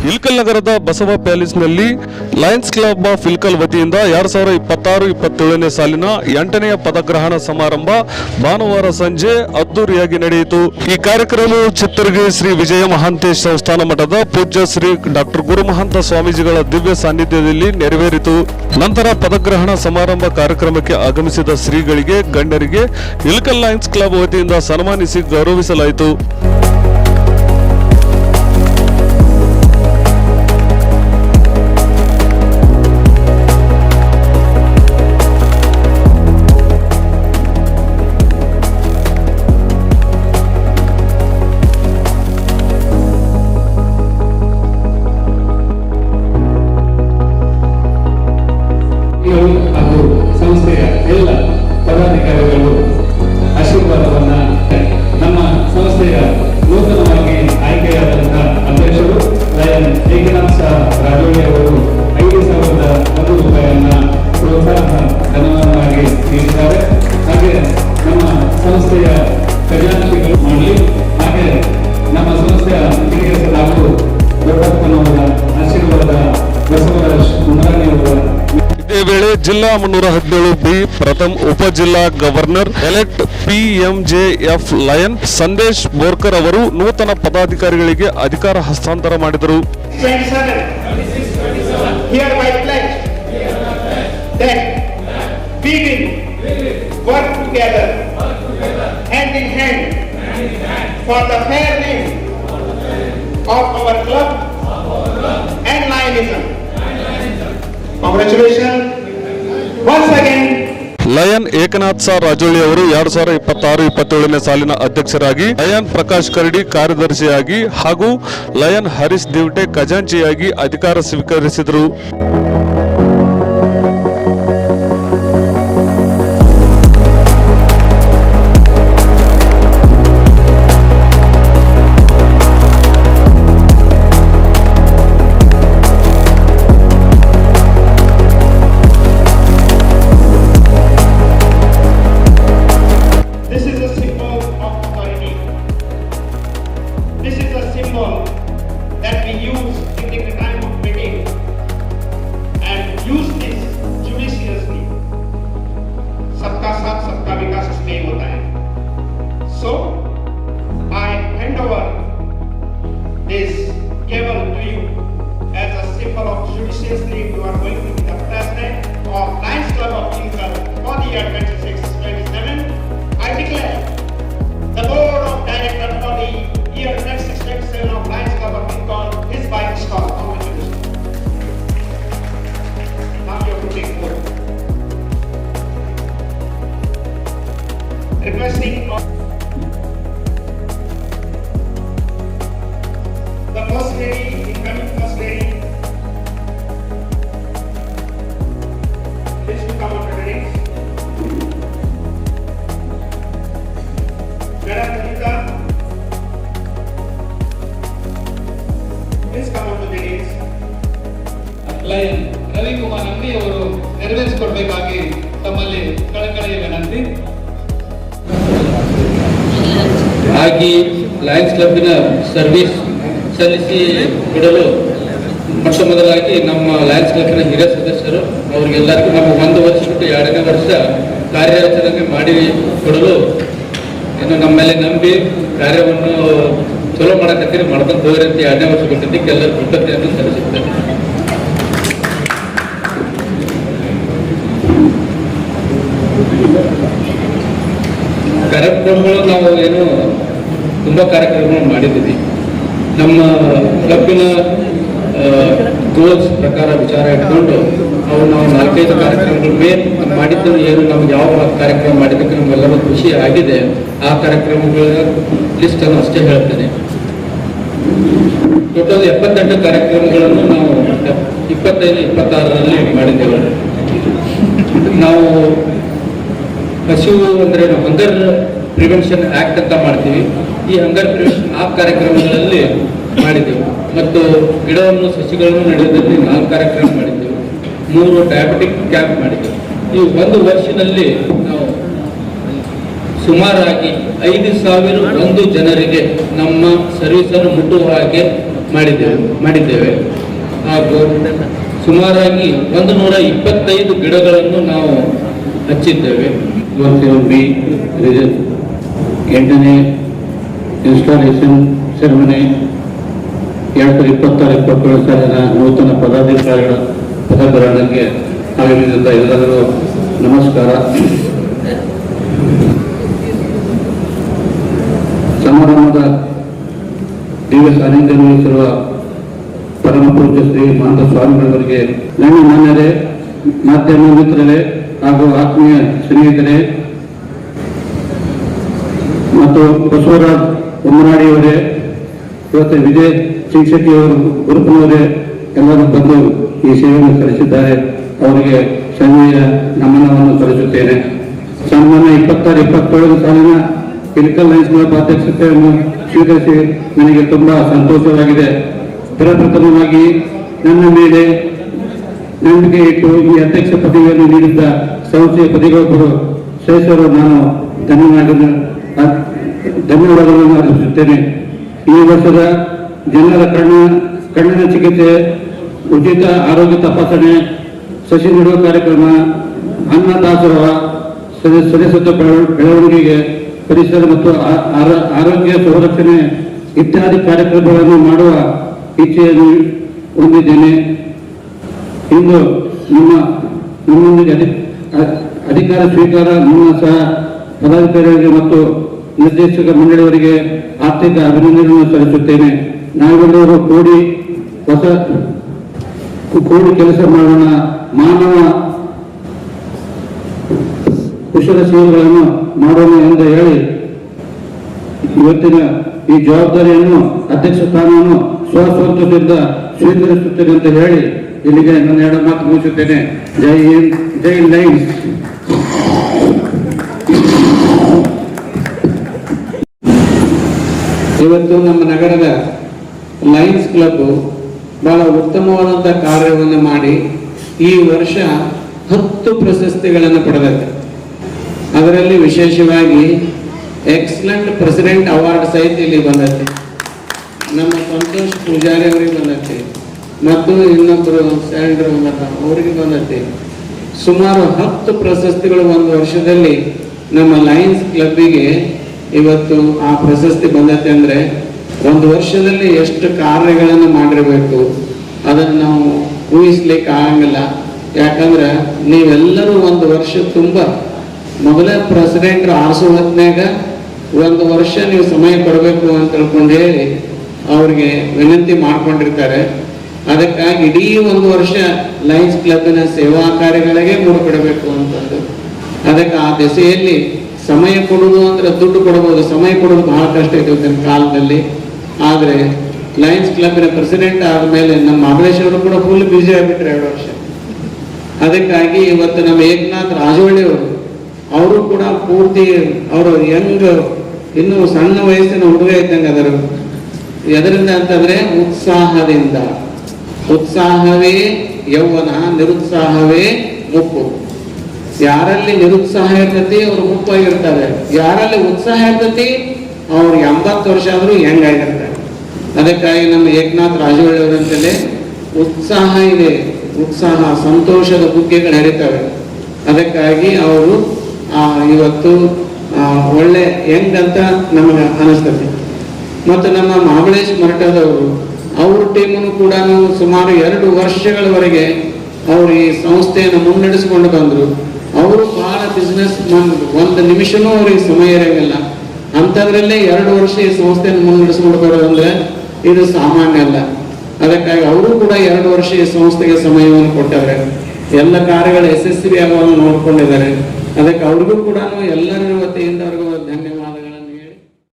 ಇಲ್ಕಲ್ ನಗರದ ಬಸವ ಪ್ಯಾಲೇಸ್ನಲ್ಲಿ Lions Club of Ilkal ವತಿಯಿಂದ 2026-27ನೇ ಸಾಲಿನ 8ನೇ ಪದಗ್ರಹಣ ಸಮಾರಂಭ ಭಾನುವಾರ ಸಂಜೆ ಅದ್ದೂರಿಯಾಗಿ ನಡೆಯಿತು. ಈ ಕಾರ್ಯಕ್ರಮವು ಚಿತ್ತೂರಿಗೆ ಶ್ರೀ ವಿಜಯ ಮಹಾಂತೇಶ ಸಂಸ್ಥಾನ ಮಠದ ಪೂಜ್ಯ ಶ್ರೀ ಡಾಕ್ಟರ್ ಗುರುಮಹಂತ ಸ್ವಾಮೀಜಿಗಳ ದಿವ್ಯ ಸಾನ್ನಿಧ್ಯದಲ್ಲಿ ನೆರವೇರಿತು. ನಂತರ ಪದಗ್ರಹಣ ಸಮಾರಂಭ ಕಾರ್ಯಕ್ರಮಕ್ಕೆ ಆಗಮಿಸಿದ ಶ್ರೀಗಳಿಗೆ ಗಣ್ಯರಿಗೆ ಇಲ್ಕಲ್ ಲಯನ್ಸ್ ಕ್ಲಬ್ ವತಿಯಿಂದ ಸನ್ಮಾನಿಸಿ ಗೌರವಿಸಲಾಯಿತು. ಹಾಗೂ ಸಂಸ್ಥೆಯ ಎಲ್ಲ ಪದಾಧಿಕಾರಿಗಳು ಆಶೀರ್ವಾದವನ್ನ ನಮ್ಮ ಸಂಸ್ಥೆಯ ನೂತನವಾಗಿ ಆಯ್ಕೆಯಾದಂತಹ ಅಧ್ಯಕ್ಷರು ಲಯನ್ ಏಕನಾಥ ರಾಜೋಳಿ ಅವರು 5,001 ರೂಪಾಯಿಯನ್ನ ಪ್ರೋತ್ಸಾಹ ಧನವನ್ನಾಗಿ ನೀಡಿದ್ದಾರೆ. ಹಾಗೆ ನಮ್ಮ ಸಂಸ್ಥೆಯ ಖಜಾಂಚಿಗಳು ಮಾಡಲಿ, ಹಾಗೆ ನಮ್ಮ ಸಂಸ್ಥೆಯ ಹಿರಿಯ ಹಾಗೂ ದೊಡ್ಡಪ್ಪನವರ ಆಶೀರ್ವಾದ ಬಸವರಾಜ್ ಕುಮಾರನಿಯವರ. ಇದೇ ವೇಳೆ ಜಿಲ್ಲಾ 317 ಪ್ರಥಮ ಉಪ ಜಿಲ್ಲಾ governor elect PMJF Lion Sandesh Borkar ಅವರು ನೂತನ ಪದಾಧಿಕಾರಿಗಳಿಗೆ ಅಧಿಕಾರ ಹಸ್ತಾಂತರ ಮಾಡಿದರು. Congratulations once again. Lion Ekanath Rajoli ಅವರು 2026-27ನೇ ಸಾಲಿನ ಅಧ್ಯಕ್ಷರಾಗಿ, ಲಯನ್ ಪ್ರಕಾಶ್ ಕರಡಿ ಕಾರ್ಯದರ್ಶಿಯಾಗಿ ಹಾಗೂ ಲಯನ್ ಹರೀಶ್ ದಿವಟೆ ಖಜಾಂಚಿಯಾಗಿ ಅಧಿಕಾರ ಸ್ವೀಕರಿಸಿದರು. That we use during the time of meeting and use this judiciously. सबका साथ सबका विकास इसमें होता है. So I hand over this gavel to you as a symbol of judiciously you are going to be the president of Lions Club of Inkal for the year 26-27. I declare the board of directors for the year 26-27 of Lions Club of Inkal is by install. Congratulations. Now you have to take vote. Requesting the first lady, incoming first lady, please to come on the dais. Madam Anita, please come on to the dais. Lion Ravikumar ಅಂಗಡಿ ಅವರು ನೆರವೇರಿಸಿಕೊಡ್ಬೇಕಾಗಿ ತಮ್ಮಲ್ಲಿ ಕಳಕಳಿಯ ವಿನಂತಿ. ಆಗಿ Lions ಕ್ಲಬ್ಬಿನ service ಸಲ್ಲಿಸಿ ಬಿಡಲು ಮೊಟ್ಟ ಮೊದಲಾಗಿ ನಮ್ಮ ಲಯನ್ಸ್ ಕ್ಲಬ್ಬಿನ ಹಿರಿಯ ಸದಸ್ಯರು ಅವರಿಗೆಲ್ಲರಿಗೂ ನಮ್ಮ 1 ವರ್ಷ ಬಿಟ್ಟು 2ನೇ ವರ್ಷ ಕಾರ್ಯಾಚರಣೆ ಮಾಡಿ ಕೊಡಲು ಏನು ನಮ್ಮ ಮೇಲೆ ನಂಬಿ ಕಾರ್ಯವನ್ನು ಚಲೋ ಮಾಡಕತ್ತೀರಿ ಮಾಡ್ಕೊಂಡು ಹೋಗ್ರಿ ಅಂತ 2ನೇ ವರ್ಷ ಕೊಟ್ಟಿದ್ದಕ್ಕೆ ಎಲ್ಲರೂ ಕೃತಜ್ಞತೆಯನ್ನು ಸಲ್ಲಿಸುತ್ತೇನೆ. ಕಾರ್ಯಕ್ರಮಗಳು ನಾವು ಏನು ತುಂಬ ಕಾರ್ಯಕ್ರಮಗಳು ಮಾಡಿದ್ದೀವಿ. ನಮ್ಮ ಕ್ಲಬ್ಬಿನ ಗೋಲ್ಸ್ ಪ್ರಕಾರ ವಿಚಾರ ಇಟ್ಕೊಂಡು ಅವು ನಾವು 4-5 ಕಾರ್ಯಕ್ರಮಗಳು ಮೇನ್ ಮಾಡಿದ್ದು ಏನು ನಮ್ಗೆ ಯಾವ ಕಾರ್ಯಕ್ರಮ ಮಾಡಿದ್ದಕ್ಕೆ ನಮಗೆಲ್ಲರೂ ಖುಷಿ ಆಗಿದೆ. ಆ ಕಾರ್ಯಕ್ರಮಗಳ ಲಿಸ್ಟನ್ನು ಅಷ್ಟೇ ಹೇಳ್ತೇನೆ. ಟೋಟಲ್ 78 ಕಾರ್ಯಕ್ರಮಗಳನ್ನು ನಾವು 25-26ರಲ್ಲಿ ಮಾಡಿದ್ದೇವೆ. ನಾವು ಹಸಿವು ಅಂದರೆ ನಾವು ಹಂಗರ್ ಪ್ರಿವೆನ್ಷನ್ ಆಕ್ಟ್ ಅಂತ ಮಾಡ್ತೀವಿ. ಈ ಹಂಗರ್ ಪ್ರಿವೆನ್ಷನ್ ಆ ಕಾರ್ಯಕ್ರಮಗಳಲ್ಲಿ ಮಾಡಿದ್ದೆವು ಮತ್ತು ಗಿಡವನ್ನು ಸಸಿಗಳನ್ನು ನಡೆಯೋದ್ರಲ್ಲಿ 4 ಕಾರ್ಯಕ್ರಮ ಮಾಡಿದ್ದೆವು. 3 ಡಯಾಬಿಟಿಕ್ ಕ್ಯಾಂಪ್ ಮಾಡಿದ್ದೆವು. ಈ 1 ವರ್ಷದಲ್ಲಿ ನಾವು ಸುಮಾರಾಗಿ 5,001 ಜನರಿಗೆ ನಮ್ಮ ಸರ್ವಿಸನ್ನು ಮುಟ್ಟುವ ಹಾಗೆ ಮಾಡಿದ್ದೇವೆ ಹಾಗೂ ಸುಮಾರಾಗಿ 125 ಗಿಡಗಳನ್ನು ನಾವು ಹಚ್ಚಿದ್ದೇವೆ. ಬಿ 8ನೇ ಇನ್ಸ್ಟಾಲೇಷನ್ ಸೆರೆಮನಿ 2026-27 ಸಾಲಿನ ನೂತನ ಪದಾಧಿಕಾರಿಗಳ ಪದಗ್ರಹಣಕ್ಕೆ ಆಗಮಿಸಿದ ಎಲ್ಲರಿಗೂ ನಮಸ್ಕಾರ. ಸಮಾರಂಭದ ದಿವ್ಯ ಸಾನ್ನಿಧ್ಯ ವಹಿಸಿರುವ ಪರಮ ಪೂಜ್ಯ ಶ್ರೀ ಮಹಂತ ಸ್ವಾಮಿಗಳವರಿಗೆ, ನನ್ನ ಮಾನ್ಯರೇ, ಮಾಧ್ಯಮ ಮಿತ್ರರೇ ಹಾಗೂ ಆತ್ಮೀಯ ಸ್ನೇಹಿತರೆ ಮತ್ತು ಬಸವರಾಜ್ ಉಮ್ಮನಾಡಿಯವರೇ, ಇವತ್ತು ವಿಜಯ್ ಶಿಕ್ಷಕಿಯವರು ಗುರುಪನವರೇ ಎಲ್ಲರೂ ಬಂದು ಈ ಸೇವೆಯನ್ನು ಸಲ್ಲಿಸಿದ್ದಾರೆ. ಅವರಿಗೆ ಸಂಜೆಯ ನಮನವನ್ನು ಸಲ್ಲಿಸುತ್ತೇನೆ. ಸಾಮಾನ್ಯ 26-27 ಸಾಲಿನ ಫಿಲ್ಕಲ್ ಲೈನ್ಸ್ ಕ್ಲಬ್ ಅಧ್ಯಕ್ಷತೆಯನ್ನು ಸ್ವೀಕರಿಸಿ ನನಗೆ ತುಂಬಾ ಸಂತೋಷವಾಗಿದೆ. ಪ್ರಪ್ರಥಮವಾಗಿ ನನ್ನ ಮೇಲೆ ನಂಬಿಕೆ ಇಟ್ಟು ಈ ಅಧ್ಯಕ್ಷ ಪದವಿಯನ್ನು ನೀಡಿದ್ದ ಸಂಸ್ಥೆಯ ಪದವಿಗೊಬ್ಬರು ಶ್ರೇಷ್ಠರು ನಾನು ಧನ್ಯವಾದಗಳನ್ನು ಅರ್ಪಿಸುತ್ತೇನೆ. ಈ ವರ್ಷದ ಜನರ ಕಣ್ಣಿನ ಚಿಕಿತ್ಸೆ, ಉಚಿತ ಆರೋಗ್ಯ ತಪಾಸಣೆ, ಸಸಿ ನೆಡುವ ಕಾರ್ಯಕ್ರಮ, ಅನ್ನದಾಸೋಹ, ಸದಸ್ಯತ್ವ ಬೆಳವಣಿಗೆಗೆ, ಪರಿಸರ ಮತ್ತು ಆರೋಗ್ಯ ಸಂರಕ್ಷಣೆ ಇತ್ಯಾದಿ ಕಾರ್ಯಕ್ರಮಗಳನ್ನು ಮಾಡುವ ಇಚ್ಛೆಯನ್ನು ಹೊಂದಿದ್ದೇನೆ. ಇಂದು ನಮ್ಮೊಂದಿಗೆ ಅಧಿಕಾರ ಸ್ವೀಕಾರ ನನ್ನ ಸಹ ಪದಾಧಿಕಾರಿಗಳಿಗೆ ಮತ್ತು ನಿರ್ದೇಶಕ ಮಂಡಳಿಯವರಿಗೆ ಆರ್ಥಿಕ ಅಭಿನಂದನೆಯನ್ನು ಸಲ್ಲಿಸುತ್ತೇನೆ. ನಾವೆಲ್ಲರೂ ಕೂಡಿ ಕೆಲಸ ಮಾಡೋಣ. ಮಾನವ ಕುಶಲಶೀಲಗಳನ್ನು ಮಾಡೋಣ ಎಂದು ಹೇಳಿ ಇವತ್ತಿನ ಈ ಜವಾಬ್ದಾರಿಯನ್ನು ಅಧ್ಯಕ್ಷ ಸ್ಥಾನವನ್ನು ಸ್ವಸಂತೋಷದಿಂದ ಸ್ವೀಕರಿಸುತ್ತೇನೆ ಅಂತ ಹೇಳಿ ಇಲ್ಲಿಗೆ ನನ್ನ ಎರಡು ಮಾತು ಮುಗಿಸುತ್ತೇನೆ. ಜೈ ಹಿಂದ್, ಜೈ ಲೈನ್ಸ್. ಇವತ್ತು ನಮ್ಮ ನಗರದ ಲಯನ್ಸ್ ಕ್ಲಬ್ ಬಹಳ ಉತ್ತಮವಾದಂತಹ ಕಾರ್ಯವನ್ನು ಮಾಡಿ ಈ ವರ್ಷ 10 ಪ್ರಶಸ್ತಿಗಳನ್ನು ಪಡೆದಿದೆ. ಅದರಲ್ಲಿ ವಿಶೇಷವಾಗಿ ಎಕ್ಸಲೆಂಟ್ ಪ್ರೆಸಿಡೆಂಟ್ ಅವಾರ್ಡ್ ಸಹಿತ ಇಲ್ಲಿ ಬಂದೈತೆ. ನಮ್ಮ ಸಂತೋಷ್ ಪೂಜಾರಿ ಅವರಿಗೆ ಬಂದೈತೆ ಮತ್ತು ಇನ್ನೊಬ್ಬರು ಸ್ಯಾಂಡ್ರು ಅವರಿಗೆ ಬಂದೈತೆ. ಸುಮಾರು 10 ಪ್ರಶಸ್ತಿಗಳು ಒಂದು ವರ್ಷದಲ್ಲಿ ನಮ್ಮ ಲಯನ್ಸ್ ಕ್ಲಬ್ಬಿಗೆ ಇವತ್ತು ಆ ಪ್ರಶಸ್ತಿ ಬಂದೈತೆ ಅಂದ್ರೆ ಒಂದು ವರ್ಷದಲ್ಲಿ ಎಷ್ಟು ಕಾರ್ಯಗಳನ್ನು ಮಾಡಿರಬೇಕು ಅದನ್ನು ನಾವು ಊಹಿಸ್ಲಿಕ್ಕೆ ಆಗಂಗಿಲ್ಲ. ಯಾಕಂದ್ರೆ ನೀವೆಲ್ಲರೂ ಒಂದು ವರ್ಷ ತುಂಬ ಮೊದಲೇ ಪ್ರೆಸಿಡೆಂಟ್ ಆರಿಸೋ ಹೊತ್ನಾಗ ಒಂದು ವರ್ಷ ನೀವು ಸಮಯ ಕೊಡಬೇಕು ಅಂತ ತಿಳ್ಕೊಂಡು ಹೇಳಿ ಅವ್ರಿಗೆ ವಿನಂತಿ ಮಾಡ್ಕೊಂಡಿರ್ತಾರೆ. ಅದಕ್ಕಾಗಿ ಇಡೀ ಒಂದು ವರ್ಷ ಲಯನ್ಸ್ ಕ್ಲಬ್ಬಿನ ಸೇವಾ ಕಾರ್ಯಗಳಿಗೆ ಮುಡುಪಿಡಬೇಕು ಅಂತಂದು ಅದಕ್ಕೆ ಆ ದೆಸೆಯಲ್ಲಿ ಸಮಯ ಕೊಡುವುದು ಅಂದ್ರೆ ದುಡ್ಡು ಕೊಡಬಹುದು, ಸಮಯ ಕೊಡೋದು ಬಹಳ ಕಷ್ಟ ಇತ್ತು ಕಾಲದಲ್ಲಿ. ಆದರೆ ಲಯನ್ಸ್ ಕ್ಲಬ್ಬಿನ ಪ್ರೆಸಿಡೆಂಟ್ ಆದಮೇಲೆ ನಮ್ಮ ಮಹೇಶ್ವರು ಕೂಡ ಫುಲ್ ಬ್ಯುಸಿ ಆಗಿಬಿಟ್ರೆ 2 ವರ್ಷ. ಅದಕ್ಕಾಗಿ ಇವತ್ತು ನಮ್ಮ ಏಕನಾಥ್ ರಾಜವಳ್ಳಿ ಅವರು ಕೂಡ ಪೂರ್ತಿ ಅವರು ಇನ್ನೂ ಸಣ್ಣ ವಯಸ್ಸಿನ ಹುಡುಗ ಇದ್ದಂಗೆ ಅದರ ಎದರಿಂದ ಅಂತಂದ್ರೆ ಉತ್ಸಾಹವೇ ಯೌವನ, ನಿರುತ್ಸಾಹವೇ ಮುಪ್ಪು. ಯಾರಲ್ಲಿ ನಿರುತ್ಸಾಹ ಇರ್ತತಿ ಅವರು ಮುಪ್ಪಾಗಿರ್ತಾರೆ, ಯಾರಲ್ಲಿ ಉತ್ಸಾಹ ಇರ್ತತಿ ಅವ್ರು 80 ವರ್ಷ ಆದ್ರೂ ಹೆಂಗಾಗಿರ್ತಾರೆ. ಅದಕ್ಕಾಗಿ ನಮ್ಮ ಏಕನಾಥ್ ರಾಜವಳ್ಳಿ ಅವರಂತಲೇ ಉತ್ಸಾಹ ಇದೆ, ಉತ್ಸಾಹ ಸಂತೋಷದ ಬುಗ್ಗೆಗಳು ಹರಿತವೆ. ಅದಕ್ಕಾಗಿ ಅವರು ಇವತ್ತು ಒಳ್ಳೆ ಹೆಂಗಂತ ನಮಗೆ ಅನಿಸ್ತದೆ. ಮತ್ತು ನಮ್ಮ ಮಹಾಬಳೇಶ್ ಮಠದವರು ಅವ್ರ ಟೀಮನ್ನು ಕೂಡ ಸುಮಾರು 2 ವರ್ಷಗಳವರೆಗೆ ಅವರು ಈ ಸಂಸ್ಥೆಯನ್ನು ಮುನ್ನಡೆಸಿಕೊಂಡು ಬಂದರು. ಅವರು ಬಹಳ ಬಿಸ್ನೆಸ್ ಒಂದು ನಿಮಿಷನೂ ಅವ್ರಿಗೆ ಸಮಯ ಇರಂಗಿಲ್ಲ. ಅಂಥದ್ರಲ್ಲೇ 2 ವರ್ಷ ಈ ಸಂಸ್ಥೆಯನ್ನು ಮುನ್ನಡೆಸಿಕೊಂಡು ಬರೋದಂದ್ರೆ ಇದು ಸಾಮಾನ್ಯ ಅಲ್ಲ. ಅದಕ್ಕಾಗಿ ಅವರು ಕೂಡ 2 ವರ್ಷ ಈ ಸಂಸ್ಥೆಗೆ ಸಮಯವನ್ನು ಕೊಟ್ಟವ್ರೆ, ಎಲ್ಲ ಕಾರ್ಯಗಳು ಯಶಸ್ವಿಯಾಗುವಂಗೆ ನೋಡ್ಕೊಂಡಿದ್ದಾರೆ. ಅದಕ್ಕೆ ಅವ್ರಿಗೂ ಕೂಡ ಎಲ್ಲರ ವತಿಯಿಂದ ಅವ್ರಿಗೂ ಧನ್ಯವಾದ.